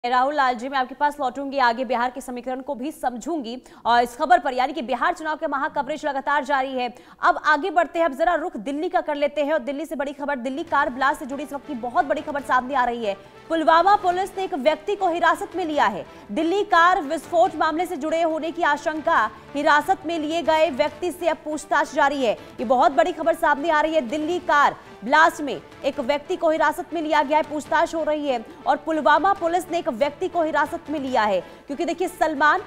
राहुल लाल जी, मैं आपके पास लौटूंगी, आगे बिहार के समीकरण को भी समझूंगी और इस खबर पर, यानी कि बिहार चुनाव के महा कवरेज लगातार जारी है। अब आगे बढ़ते हैं, अब जरा रुख दिल्ली का कर लेते हैं और दिल्ली से बड़ी खबर, दिल्ली कार ब्लास्ट से जुड़ी इस वक्त की बहुत बड़ी खबर सामने आ रही है। पुलवामा पुलिस ने एक व्यक्ति को हिरासत में लिया है। दिल्ली कार विस्फोट मामले से जुड़े होने की आशंका, हिरासत में लिए गए व्यक्ति से अब पूछताछ जारी है। ये बहुत बड़ी खबर सामने आ रही है। दिल्ली कार ब्लास्ट में एक व्यक्ति को हिरासत में लिया गया है, पूछताछ हो रही है और पुलवामा पुलिस ने एक व्यक्ति को हिरासत में लिया है। क्योंकि देखिए, सलमान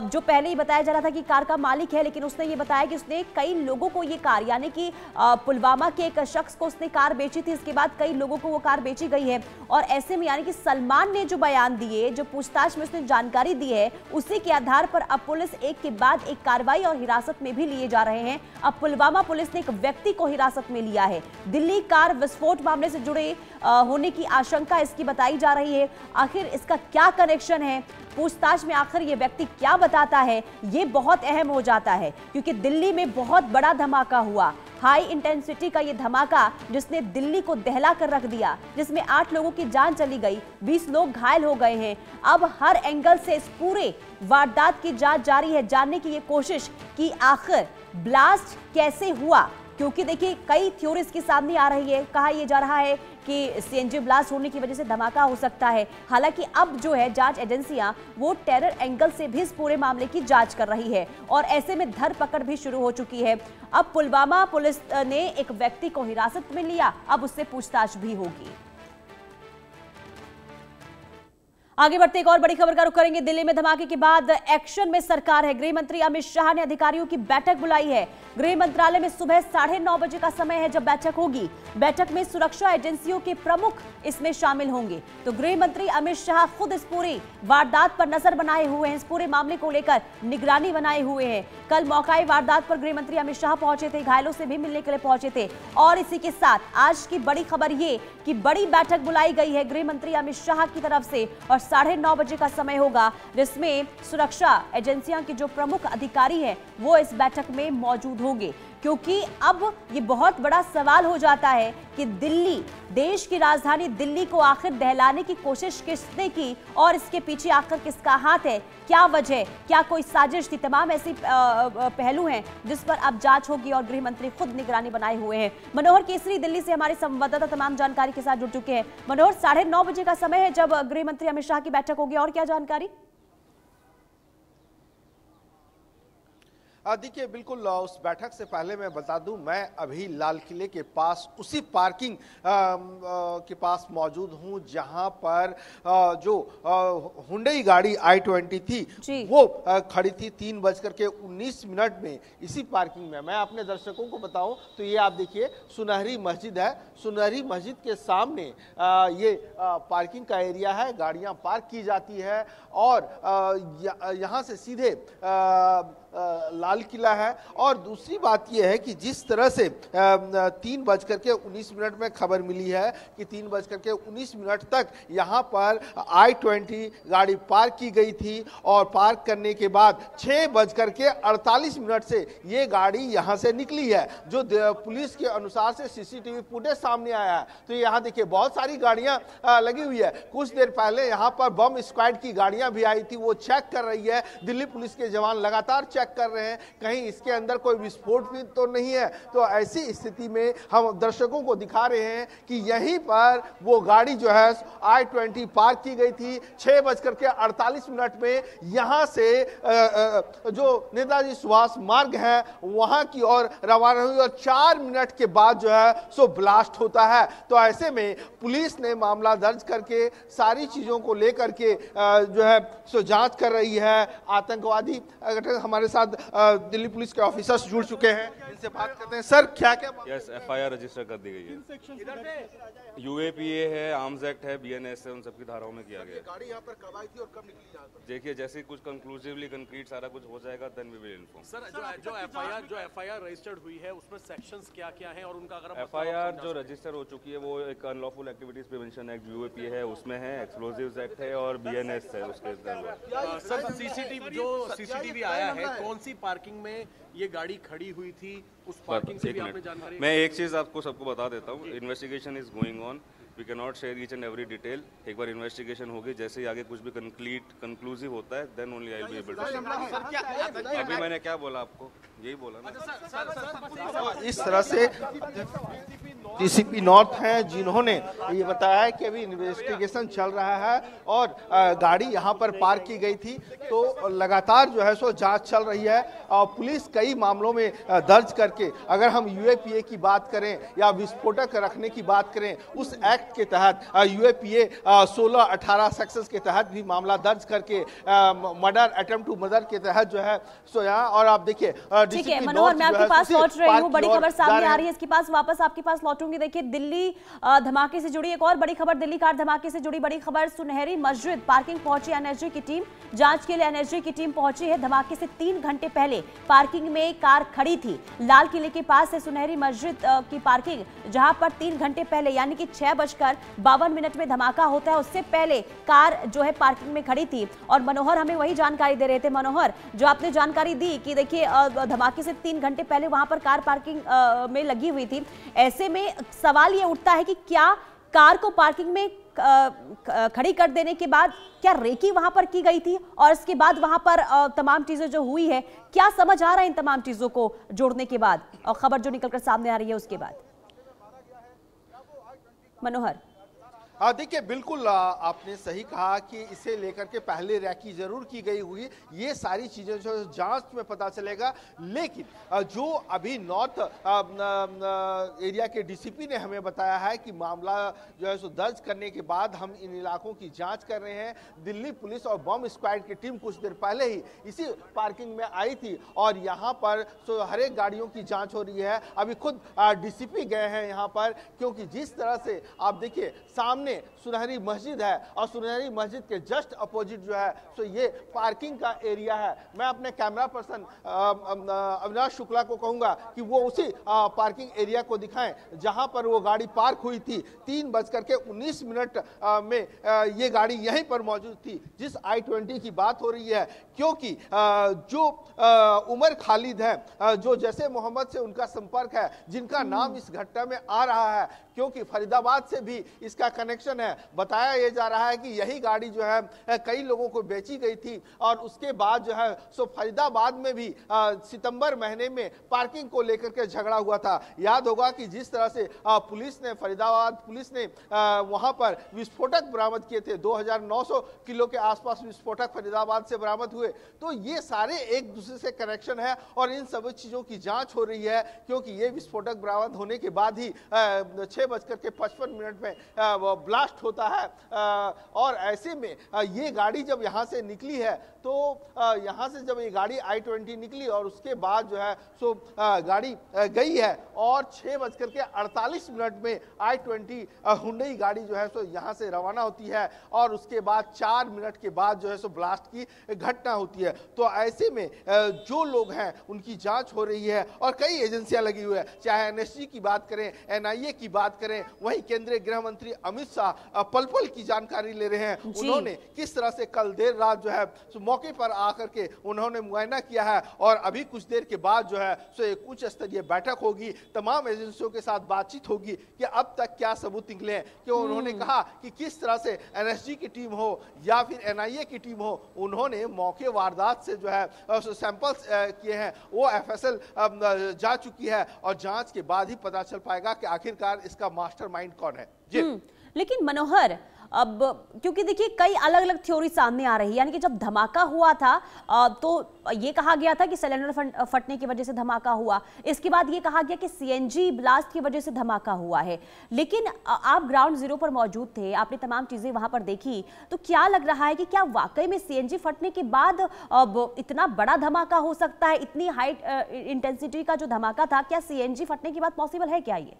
जो पहले ही बताया जा रहा था कि कार का मालिक है, लेकिन उसने ये बताया कि उसने कई लोगों को ये कार, यानी कि पुलवामा के एक शख्स को उसने कार बेची थी, इसके बाद कई लोगों को वो कार बेची गई है। और ऐसे में यानी कि सलमान ने जो बयान दिए, जो पूछताछ में उसने जानकारी दी है, उसी के आधार पर अब पुलिस एक के बाद एक कार्रवाई और हिरासत में भी लिए जा रहे हैं। अब पुलवामा पुलिस ने एक व्यक्ति को हिरासत में लिया है। दिल्ली कार विस्फोट मामले से जुड़े होने की आशंका इसकी बताई जा रही है। आखिर इसका क्या कनेक्शन है, पूछताछ में आखिर ये व्यक्ति क्या बताता है, ये बहुत अहम हो जाता है। क्योंकि दिल्ली में बहुत बड़ा धमाका हुआ, हाई इंटेंसिटी का ये धमाका, जिसने दिल्ली को दहला कर रख दिया, जिसमें 8 लोगों की जान चली गई, 20 लोग घायल हो गए हैं। अब हर एंगल से इस पूरे वारदात की जांच जारी है, जानने की ये कोशिश कि आखिर ब्लास्ट कैसे हुआ। क्योंकि देखिए, कई थ्योरीज की सामने आ रही है। कहा यह जा रहा है कि सीएनजी ब्लास्ट होने की वजह से धमाका हो सकता है। हालांकि अब जो है जांच एजेंसियां वो टेरर एंगल से भी इस पूरे मामले की जांच कर रही है और ऐसे में धरपकड़ भी शुरू हो चुकी है। अब पुलवामा पुलिस ने एक व्यक्ति को हिरासत में लिया, अब उससे पूछताछ भी होगी। आगे बढ़ते एक और बड़ी खबर का रुख करेंगे। दिल्ली में धमाके के बाद एक्शन में सरकार है। गृह मंत्री अमित शाह ने अधिकारियों की बैठक बुलाई है। गृह मंत्रालय में सुबह 9:30 बजे का समय है जब बैठक होगी। बैठक में सुरक्षा एजेंसियों के प्रमुख इसमें शामिल होंगे। तो गृह मंत्री अमित शाह खुद इस पूरी वारदात पर नजर बनाए हुए हैं, इस पूरे मामले को लेकर निगरानी बनाए हुए हैं। कल मौकाई वारदात पर गृह मंत्री अमित शाह पहुंचे थे, घायलों से भी मिलने के लिए पहुंचे थे। और इसी के साथ आज की बड़ी खबर ये कि बड़ी बैठक बुलाई गई है गृह मंत्री अमित शाह की तरफ से और 9:30 बजे का समय होगा, जिसमें सुरक्षा एजेंसियां के जो प्रमुख अधिकारी हैं वो इस बैठक में मौजूद होंगे। क्योंकि अब ये बहुत बड़ा सवाल हो जाता है कि दिल्ली, देश की राजधानी दिल्ली को आखिर दहलाने की कोशिश किसने की और इसके पीछे आखिर किसका हाथ है, क्या वजह, क्या कोई साजिश थी। तमाम ऐसी पहलू हैं जिस पर अब जांच होगी और गृह मंत्री खुद निगरानी बनाए हुए हैं। मनोहर केसरी दिल्ली से हमारे संवाददाता तमाम जानकारी के साथ जुड़ चुके हैं। मनोहर, 9:30 बजे का समय है जब गृह मंत्री अमित शाह की बैठक होगी, और क्या जानकारी? देखिए, बिल्कुल उस बैठक से पहले मैं बता दूं, मैं अभी लाल किले के पास उसी पार्किंग के पास मौजूद हूं जहां पर जो हुंडई गाड़ी i20 थी वो खड़ी थी 3:19 में इसी पार्किंग में। मैं अपने दर्शकों को बताऊं तो ये आप देखिए, सुनहरी मस्जिद है। सुनहरी मस्जिद के सामने ये पार्किंग का एरिया है, गाड़ियां पार्क की जाती है और यहाँ से सीधे लाल किला है। और दूसरी बात यह है कि जिस तरह से 3:19 में खबर मिली है कि 3:19 तक यहाँ पर i20 गाड़ी पार्क की गई थी और पार्क करने के बाद 6:48 से ये गाड़ी यहाँ से निकली है, जो पुलिस के अनुसार से सीसीटीवी फुटेज सामने आया है। तो यहाँ देखिए, बहुत सारी गाड़ियाँ लगी हुई है। कुछ देर पहले यहाँ पर बम स्क्वाड की गाड़ियाँ भी आई थी, वो चेक कर रही है। दिल्ली पुलिस के जवान लगातार चेक कर रहे हैं कहीं इसके अंदर कोई विस्फोट भी तो नहीं है। तो ऐसी स्थिति में हम दर्शकों को दिखा रहे हैं कि यहीं पर वो गाड़ी जो है i20 पार्क की गई थी। 6:48 में यहां से जो नेताजी सुभाष मार्ग है वहां की ओर रवाना हुई और 4 मिनट के बाद जो है सो ब्लास्ट होता है। तो ऐसे में पुलिस ने मामला दर्ज करके सारी चीजों को लेकर के जो है सो जांच कर रही है। आतंकवादी हमारे साथ दिल्ली पुलिस के ऑफिसर्स जुड़ चुके हैं, इनसे बात करते हैं। सर, क्या क्या? यस, एफआईआर रजिस्टर कर दी गई है। यूएपीए है, आर्म्स एक्ट है, बीएनएस है, उन सबकी धाराओं में किया गया। गाड़ी यहाँ पर कब आई थी और कब निकली यहाँ पर? देखिए, जैसे कुछ कंक्लूसिवली कंक्रीट सारा कुछ हो जाएगा, then we will inform. Sir, जो एफआईआर रजिस्टर्ड हुई है उसमें सेक्शंस क्या-क्या हैं और उनका अगर एफआईआर जो रजिस्टर हो चुकी है वो एक unlawful activities prevention act UAPA है, उसमें है, एक्सप्लोजिव्स एक्ट है और बीएनएस है उसके अंदर। सर, सीसीटीवी आया है, कौन सी पार्किंग में ये गाड़ी खड़ी हुई थी, उस पार्किंग से भी आपने जानकारी? मैं एक चीज आपको सबको बता देता हूँ, investigation is going on. We can not share each and every detail. एक बार इन्वेस्टिगेशन होगी, जैसे ही आगे कुछ भी कंक्लूसिव होता है then only I will be able to share. अभी मैंने क्या बोला आपको, यही बोला ना। इस तरह से डीसीपी नॉर्थ हैं जिन्होंने ये बताया है कि अभी इन्वेस्टिगेशन चल रहा है और गाड़ी यहाँ पर पार्क की गई थी, तो लगातार जो है सो जांच चल रही है। और पुलिस कई मामलों में दर्ज करके, अगर हम यूएपीए की बात करें या विस्फोटक रखने की बात करें, उस एक्ट के तहत यूएपीए 16-18 सेक्शंस के तहत भी मामला दर्ज करके मर्डर, अटेम्प्ट टू मर्डर के तहत जो है सो यहाँ। और आप देखिए ठीक है मनोहर, मैं आपके पास लौट रही हूँ, बड़ी खबर सामने आ रही है, इसके पास वापस आपके पास लौटूंगी। देखिए दिल्ली धमाके से जुड़ी एक और बड़ी खबर, दिल्ली कार धमाके से जुड़ी बड़ी खबर। सुनहरी मस्जिद पार्किंग पहुंची एनएसजी की टीम, जांच के लिए एनएसजी की टीम पहुंची है। धमाके से 3 घंटे पहले पार्किंग में कार खड़ी थी, लाल किले के पास है सुनहरी मस्जिद की पार्किंग, जहां पर 3 घंटे पहले यानी कि 6:52 में धमाका होता है। उससे पहले कार जो है पार्किंग में खड़ी थी। और मनोहर हमें वही जानकारी दे रहे थे, मनोहर जो आपने जानकारी दी कि देखिए धमाके से 3 घंटे पहले वहां पर कार पार्किंग में लगी हुई थी। ऐसे में सवाल ये उठता है कि क्या कार को पार्किंग में खड़ी कर देने के बाद क्या रेकी वहां पर की गई थी, और इसके बाद वहां पर तमाम चीजें जो हुई है, क्या समझ आ रहा है इन तमाम चीजों को जोड़ने के बाद और खबर जो निकलकर सामने आ रही है उसके बाद? मनोहर हाँ देखिए, बिल्कुल आपने सही कहा कि इसे लेकर के पहले रैकी जरूर की गई हुई, ये सारी चीजें जो जांच में पता चलेगा। लेकिन जो अभी नॉर्थ एरिया के डीसीपी ने हमें बताया है कि मामला जो है सो दर्ज करने के बाद हम इन इलाकों की जांच कर रहे हैं। दिल्ली पुलिस और बम स्क्वाड की टीम कुछ देर पहले ही इसी पार्किंग में आई थी और यहाँ पर सो हर एक गाड़ियों की जाँच हो रही है। अभी खुद डीसीपी गए हैं यहाँ पर, क्योंकि जिस तरह से आप देखिए सामने सुनहरी मस्जिद है और सुनहरी मस्जिद के जस्ट अपोजिट जो है तो ये पार्किंग का एरिया है। मैं अपने कैमरा पर्सन अविनाश शुक्ला को कहूंगा कि वो उसी पार्किंग एरिया को दिखाएं जहां पर वो गाड़ी पार्क हुई थी। 3:19 में ये गाड़ी यहीं पर मौजूद थी जिस I-20 की बात हो रही है, क्योंकि जो उमर खालिद है, जो जैसे मोहम्मद से उनका संपर्क है, जिनका नाम इस घटना में आ रहा है, क्योंकि फरीदाबाद से भी इसका कनेक्शन है। बताया यह जा रहा है कि यही गाड़ी जो है कई लोगों को बेची गई थी और उसके बाद जो है सो फरीदाबाद में भी सितंबर महीने में पार्किंग को लेकर के झगड़ा हुआ था। याद होगा कि जिस तरह से पुलिस ने, फरीदाबाद पुलिस ने वहां पर विस्फोटक बरामद किए थे, 2900 किलो के आसपास विस्फोटक फरीदाबाद से बरामद हुए। तो ये सारे एक दूसरे से कनेक्शन है और इन सब चीजों की जांच हो रही है, क्योंकि ये विस्फोटक बरामद होने के बाद ही 6:55 में ब्लास्ट होता है। और ऐसे में ये गाड़ी जब यहाँ से निकली है तो यहाँ से जब ये गाड़ी I-20 निकली और उसके बाद जो है सो गाड़ी गई है और 6:48 में I-20 हुंडई गाड़ी जो है सो यहाँ से रवाना होती है और उसके बाद 4 मिनट के बाद जो है सो ब्लास्ट की घटना होती है। तो ऐसे में जो लोग हैं उनकी जांच हो रही है और कई एजेंसियां लगी हुई है, चाहे एनएसजी की बात करें, एनआईए की बात करें, वहीं केंद्रीय गृह मंत्री अमित शाह पल पल की जानकारी ले रहे हैं। उन्होंने किस तरह से कल देर रात जो है मौके पर आकर के उन्होंने मुआयना किया है और अभी कुछ देर के बाद जो है सो एक उच्च स्तरीय बैठक होगी, तमाम एजेंसियों के साथ बातचीत होगी कि अब तक क्या सबूत निकले हैं। कि उन्होंने कहा कि किस तरह से एनएसजी की टीम हो या फिर एनआईए की टीम हो, उन्होंने मौके वारदात से जो है सैंपल्स किए हैं, वो एफएसएल जा चुकी है और जांच के बाद ही पता चल पाएगा कि आखिरकार इसका मास्टरमाइंड कौन है। जी लेकिन मनोहर, अब क्योंकि देखिए कई अलग अलग थ्योरी सामने आ रही है, यानी कि जब धमाका हुआ था तो ये कहा गया था कि सिलेंडर फटने की वजह से धमाका हुआ, इसके बाद ये कहा गया कि सीएनजी ब्लास्ट की वजह से धमाका हुआ है। लेकिन आप ग्राउंड जीरो पर मौजूद थे, आपने तमाम चीजें वहां पर देखी, तो क्या लग रहा है कि क्या वाकई में सीएनजी फटने के बाद अब इतना बड़ा धमाका हो सकता है? इतनी हाई इंटेंसिटी का जो धमाका था, क्या सीएनजी फटने के बाद पॉसिबल है क्या ये?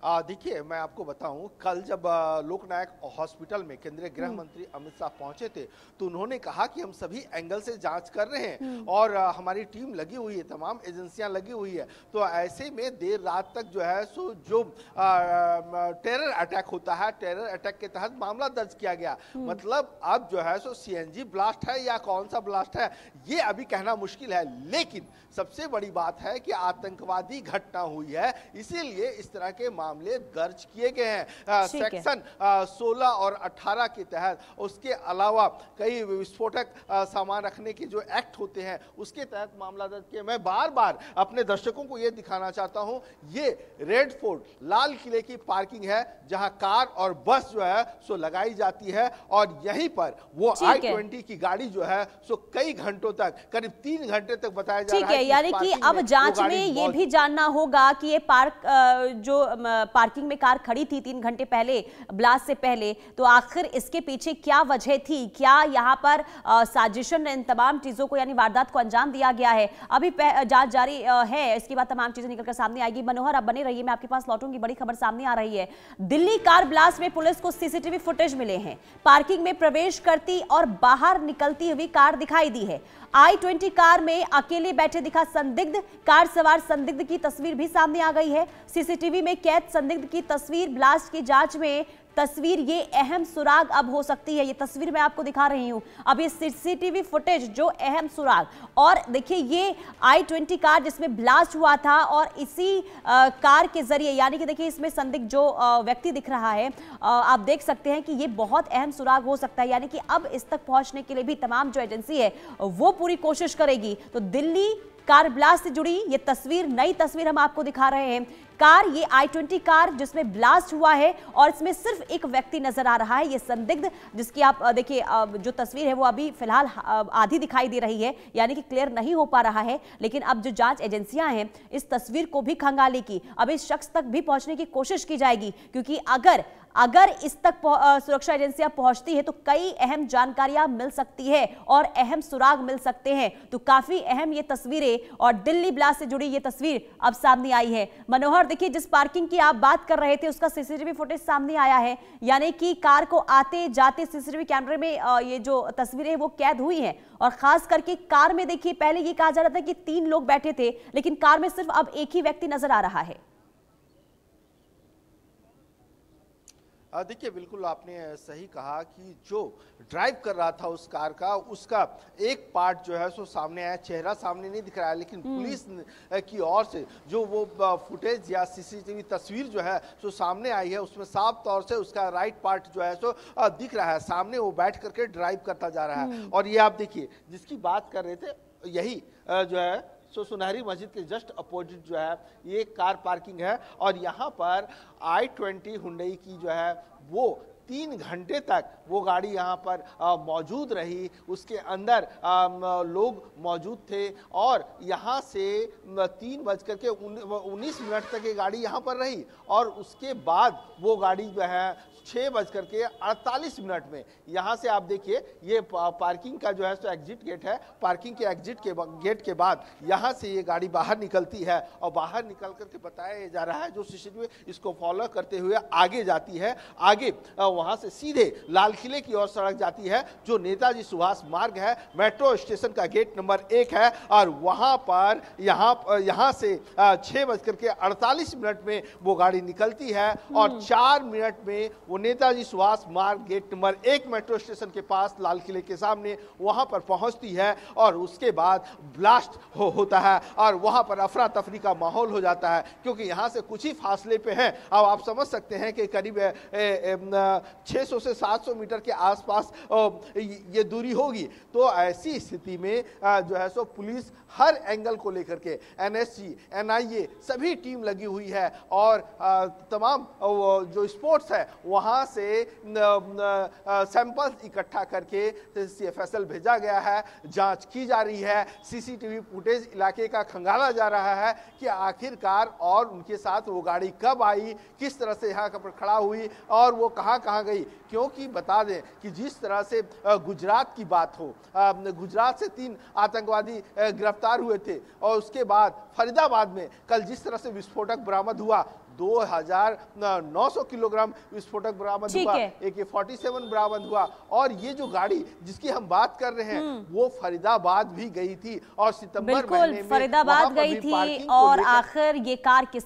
देखिए, मैं आपको बताऊं, कल जब लोकनायक हॉस्पिटल में केंद्रीय गृह मंत्री अमित शाह पहुंचे थे तो उन्होंने कहा कि हम सभी एंगल से जांच कर रहे हैं और हमारी टीम लगी हुई है, तमाम एजेंसियां लगी हुई है। तो ऐसे में देर रात तक जो है सो जो टेरर अटैक होता है, टेरर अटैक के तहत मामला दर्ज किया गया। मतलब अब जो है सो सीएनजी ब्लास्ट है या कौन सा ब्लास्ट है ये अभी कहना मुश्किल है, लेकिन सबसे बड़ी बात है कि आतंकवादी घटना हुई है, इसीलिए इस तरह के मामले दर्ज किए गए हैं सेक्शन 16 और 18 के तहत। उसके अलावा कई विस्फोटक सामान रखने के जो एक्ट होते हैं उसके तहत मामला दर्ज किया। मैं बार बार अपने दर्शकों को यह दिखाना चाहता हूं, ये रेड फोर्ट लाल किले की पार्किंग है जहां कार और बस जो है सो लगाई जाती है और यहीं पर वो I-20 की गाड़ी जो है सो कई घंटों तक, करीब 3 घंटे तक बताया जा रहा है। यानी कि अब जांच में ये भी जानना होगा कि ये पार्किंग में कार खड़ी थी 3 घंटे पहले, ब्लास्ट से पहले, तो आखिर इसके पीछे क्या वजह थी? क्या यहाँ पर साजिशन, इन तमाम चीजों को यानी वारदात को अंजाम दिया गया है? अभी जांच जारी है, इसके बाद तमाम चीजें निकलकर सामने आएगी। मनोहर, आप बने रहिए, मैं आपके पास लौटूंगी। बड़ी खबर सामने आ रही है, दिल्ली कार ब्लास्ट में पुलिस को सीसीटीवी फुटेज मिले हैं। पार्किंग में प्रवेश करती और बाहर निकलती हुई कार दिखाई दी है। I-20 कार में अकेले बैठे दिखा संदिग्ध, कार सवार संदिग्ध की तस्वीर भी सामने आ गई है। सीसीटीवी में कैद संदिग्ध की तस्वीर। ब्लास्ट की जांच में तस्वीर, ये अहम सुराग अब हो सकती है। ये तस्वीर मैं आपको दिखा रही हूं, अब ये सीसीटीवी फुटेज जो अहम सुराग। और देखिए ये I-20 कार जिसमें ब्लास्ट हुआ था और इसी कार के जरिए, यानी कि देखिए इसमें संदिग्ध जो व्यक्ति दिख रहा है, आप देख सकते हैं कि ये बहुत अहम सुराग हो सकता है। यानी कि अब इस तक पहुंचने के लिए भी तमाम जो एजेंसी है वो पूरी कोशिश करेगी। तो दिल्ली कार ब्लास्ट से जुड़ी ये तस्वीर, नई तस्वीर हम आपको दिखा रहे हैं। कार, ये I-20 कार जिसमें ब्लास्ट हुआ है और इसमें सिर्फ एक व्यक्ति नजर आ रहा है, ये संदिग्ध, जिसकी आप देखिए जो तस्वीर है वो अभी फिलहाल आधी दिखाई दे रही है, यानी कि क्लियर नहीं हो पा रहा है। लेकिन अब जो जांच एजेंसियां हैं इस तस्वीर को भी खंगालेगी, अब इस शख्स तक भी पहुंचने की कोशिश की जाएगी, क्योंकि अगर इस तक सुरक्षा एजेंसियां पहुंचती है तो कई अहम जानकारियां मिल सकती है और अहम सुराग मिल सकते हैं। तो काफी अहम ये तस्वीरें और दिल्ली ब्लास्ट से जुड़ी ये तस्वीर अब सामने आई है। मनोहर, देखिए जिस पार्किंग की आप बात कर रहे थे उसका सीसीटीवी फुटेज सामने आया है, यानी कि कार को आते जाते सीसीटीवी कैमरे में ये जो तस्वीरें वो कैद हुई हैं। और खास करके कार में देखिए, पहले ये कहा जा रहा था कि 3 लोग बैठे थे, लेकिन कार में सिर्फ अब एक ही व्यक्ति नजर आ रहा है। देखिए, बिल्कुल आपने सही कहा कि जो ड्राइव कर रहा था उस कार का, उसका एक पार्ट जो है सो सामने आया, चेहरा सामने नहीं दिख रहा है, लेकिन पुलिस की ओर से जो वो फुटेज या सीसीटीवी तस्वीर जो है सो सामने आई है उसमें साफ तौर से उसका राइट पार्ट जो है सो दिख रहा है, सामने वो बैठ करके ड्राइव करता जा रहा है। और ये आप देखिए जिसकी बात कर रहे थे, यही जो है सो सुनहरी मस्जिद के जस्ट अपोजिट जो है ये कार पार्किंग है और यहाँ पर I-20 हुंडई की जो है वो 3 घंटे तक वो गाड़ी यहाँ पर मौजूद रही, उसके अंदर लोग मौजूद थे और यहाँ से 3:19 तक ये गाड़ी यहाँ पर रही और उसके बाद वो गाड़ी जो है 6:48 में यहाँ से आप देखिए ये पार्किंग का जो है सो एग्जिट गेट है, पार्किंग के एग्जिट के गेट के बाद यहाँ से ये गाड़ी बाहर निकलती है और बाहर निकल करके बताया जा रहा है जो सीसीटीवी इसको फॉलो करते हुए आगे जाती है। आगे वहां से सीधे लाल किले की ओर सड़क जाती है जो नेताजी सुभाष मार्ग है, मेट्रो स्टेशन का गेट नंबर 1 है और वहां पर यहाँ से 6:48 में वो गाड़ी निकलती है और 4 मिनट में वो नेताजी सुभाष मार्ग गेट नंबर 1 मेट्रो स्टेशन के पास लाल किले के सामने वहां पर पहुंचती है और उसके बाद ब्लास्ट होता है और वहां पर अफरा तफरी का माहौल हो जाता है क्योंकि यहां से कुछ ही फासले पे है। अब आप समझ सकते हैं कि करीब 600 से 700 मीटर के आसपास ये दूरी होगी। तो ऐसी स्थिति में जो है सो पुलिस हर एंगल को लेकर के NSG, NIA सभी टीम लगी हुई है और तमाम जो स्पोर्ट्स है वहां से सैंपल्स इकट्ठा करके CFSL भेजा गया है, जांच की जा रही है, सीसीटीवी फुटेज इलाके का खंगाला जा रहा है कि आखिरकार और उनके साथ वो गाड़ी कब आई, किस तरह से यहाँ पर खड़ा हुई और वो कहाँ गई। क्योंकि बता दें कि जिस तरह से गुजरात की बात हो, गुजरात से 3 आतंकवादी गिरफ्तार हुए थे और उसके बाद फरीदाबाद में कल जिस तरह से विस्फोटक बरामद हुआ, 2900 किलोग्राम विस्फोटक बरामद हुआ, AK-47 बरामद हुआ। और ये जो गाड़ी जिसकी हम बात कर रहे हैं वो फरीदाबाद भी गई थी और सितंबर महीने में फरीदाबाद गई थी। और आखिर ये कार किस